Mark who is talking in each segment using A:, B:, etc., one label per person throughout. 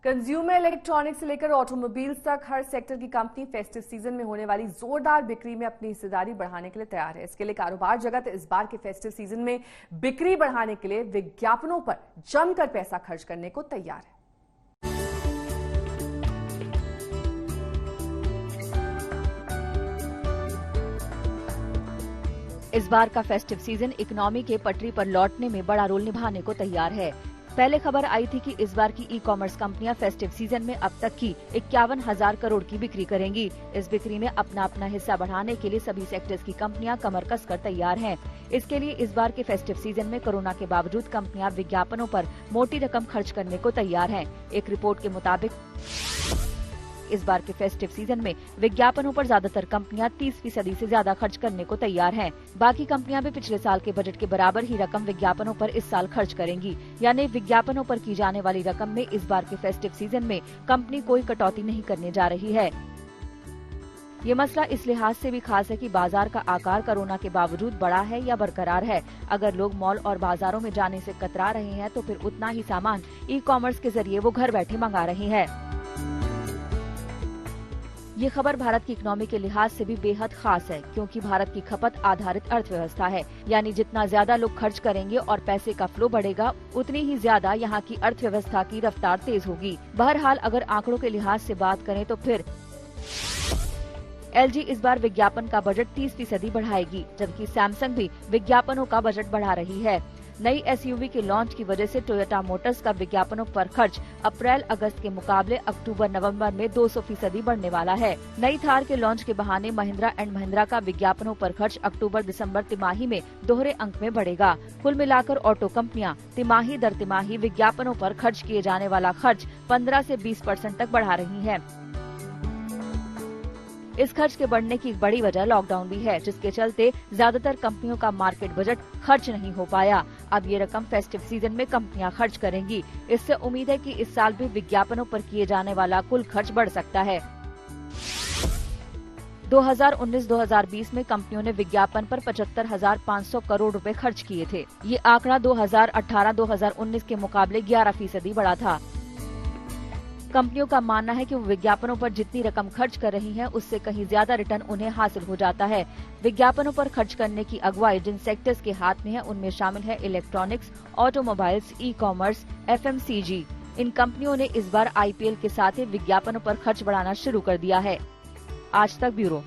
A: Consumer electronics से लेकर automobiles तक हर सेक्टर की कंपनी फेस्टिव सीजन में होने वाली जोरदार बिक्री में अपनी हिस्सेदारी बढ़ाने के लिए तैयार है। इसके लिए कारोबार जगत इस बार के फेस्टिव सीजन में बिक्री बढ़ाने के लिए विज्ञापनों पर जमकर पैसा खर्च करने को तैयार है।
B: इस बार का फेस्टिव सीजन इकोनॉमी के पटरी पर लौटने में बड़ा रोल निभाने को तैयार है। पहले खबर आई थी कि इस बार की ई कॉमर्स कंपनियां फेस्टिव सीजन में अब तक की 51,000 करोड़ की बिक्री करेंगी। इस बिक्री में अपना अपना हिस्सा बढ़ाने के लिए सभी सेक्टर्स की कंपनियां कमर कसकर तैयार हैं। इसके लिए इस बार के फेस्टिव सीजन में कोरोना के बावजूद कंपनियां विज्ञापनों पर मोटी रकम खर्च करने को तैयार हैं। एक रिपोर्ट के मुताबिक इस बार के फेस्टिव सीजन में विज्ञापनों पर ज्यादातर कंपनियां 30% से ज्यादा खर्च करने को तैयार हैं। बाकी कंपनियां भी पिछले साल के बजट के बराबर ही रकम विज्ञापनों पर इस साल खर्च करेंगी। यानी विज्ञापनों पर की जाने वाली रकम में इस बार के फेस्टिव सीजन में कंपनी कोई कटौती नहीं करने जा रही है। ये मसला इस लिहाज से भी खास है कि बाजार का आकार कोरोना के बावजूद बड़ा है या बरकरार है। अगर लोग मॉल और बाजारों में जाने से कतरा रहे हैं तो फिर उतना ही सामान ई कॉमर्स के जरिए वो घर बैठे मंगा रहे हैं। ये खबर भारत की इकोनॉमी के लिहाज से भी बेहद खास है, क्योंकि भारत की खपत आधारित अर्थव्यवस्था है। यानी जितना ज्यादा लोग खर्च करेंगे और पैसे का फ्लो बढ़ेगा, उतनी ही ज्यादा यहाँ की अर्थव्यवस्था की रफ्तार तेज होगी। बहरहाल अगर आंकड़ों के लिहाज से बात करें तो फिर LG इस बार विज्ञापन का बजट 30% बढ़ाएगी, जबकि सैमसंग भी विज्ञापनों का बजट बढ़ा रही है। नई SUV के लॉन्च की वजह से टोयोटा मोटर्स का विज्ञापनों पर खर्च अप्रैल-अगस्त के मुकाबले अक्टूबर-नवंबर में 200% बढ़ने वाला है। नई थार के लॉन्च के बहाने महिंद्रा एंड महिंद्रा का विज्ञापनों पर खर्च अक्टूबर-दिसंबर तिमाही में दोहरे अंक में बढ़ेगा। कुल मिलाकर ऑटो कंपनियां तिमाही दर तिमाही विज्ञापनों पर खर्च किए जाने वाला खर्च 15 से 20% तक बढ़ा रही है। इस खर्च के बढ़ने की एक बड़ी वजह लॉकडाउन भी है, जिसके चलते ज्यादातर कंपनियों का मार्केट बजट खर्च नहीं हो पाया। अब ये रकम फेस्टिव सीजन में कंपनियां खर्च करेंगी। इससे उम्मीद है कि इस साल भी विज्ञापनों पर किए जाने वाला कुल खर्च बढ़ सकता है। 2019-2020 में कंपनियों ने विज्ञापन पर 75,500 करोड़ रुपए खर्च किए थे। ये आंकड़ा 2018-2019 के मुकाबले 11% बढ़ा था। कंपनियों का मानना है कि वो विज्ञापनों पर जितनी रकम खर्च कर रही हैं, उससे कहीं ज्यादा रिटर्न उन्हें हासिल हो जाता है। विज्ञापनों पर खर्च करने की अगुवाई जिन सेक्टर्स के हाथ में है, उनमें शामिल है electronics, automobiles, e commerce, FMCG। इन कंपनियों ने इस बार IPL के साथ ही विज्ञापनों पर खर्च बढ़ाना शुरू कर दिया है। आज तक ब्यूरो।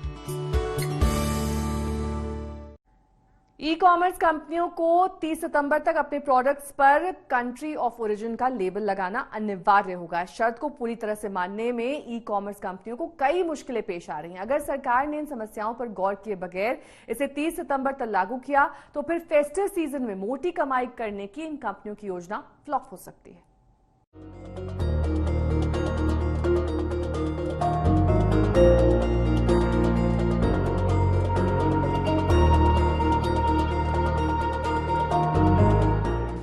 A: ई कॉमर्स कंपनियों को 30 सितंबर तक अपने प्रोडक्ट्स पर कंट्री ऑफ ओरिजिन का लेबल लगाना अनिवार्य होगा। शर्त को पूरी तरह से मानने में ई कॉमर्स कंपनियों को कई मुश्किलें पेश आ रही हैं। अगर सरकार ने इन समस्याओं पर गौर किए बगैर इसे 30 सितंबर तक लागू किया तो फिर फेस्टिव सीजन में मोटी कमाई करने की इन कंपनियों की योजना फ्लॉप हो सकती है।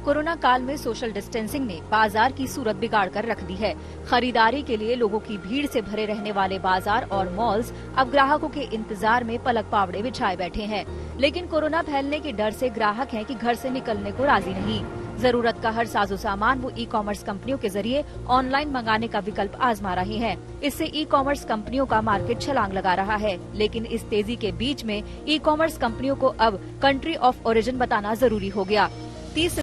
B: कोरोना काल में सोशल डिस्टेंसिंग ने बाजार की सूरत बिगाड़ कर रख दी है। खरीदारी के लिए लोगों की भीड़ से भरे रहने वाले बाजार और मॉल्स अब ग्राहकों के इंतजार में पलक पावड़े बिछाए बैठे हैं। लेकिन कोरोना फैलने के डर से ग्राहक हैं कि घर से निकलने को राजी नहीं। जरूरत का हर साजो सामान वो ई कॉमर्स कंपनियों के जरिए ऑनलाइन मंगाने का विकल्प आजमा रहे हैं। इससे ई कॉमर्स कंपनियों का मार्केट छलांग लगा रहा है। लेकिन इस तेजी के बीच में ई कॉमर्स कंपनियों को अब कंट्री ऑफ ओरिजिन बताना जरूरी हो गया। 30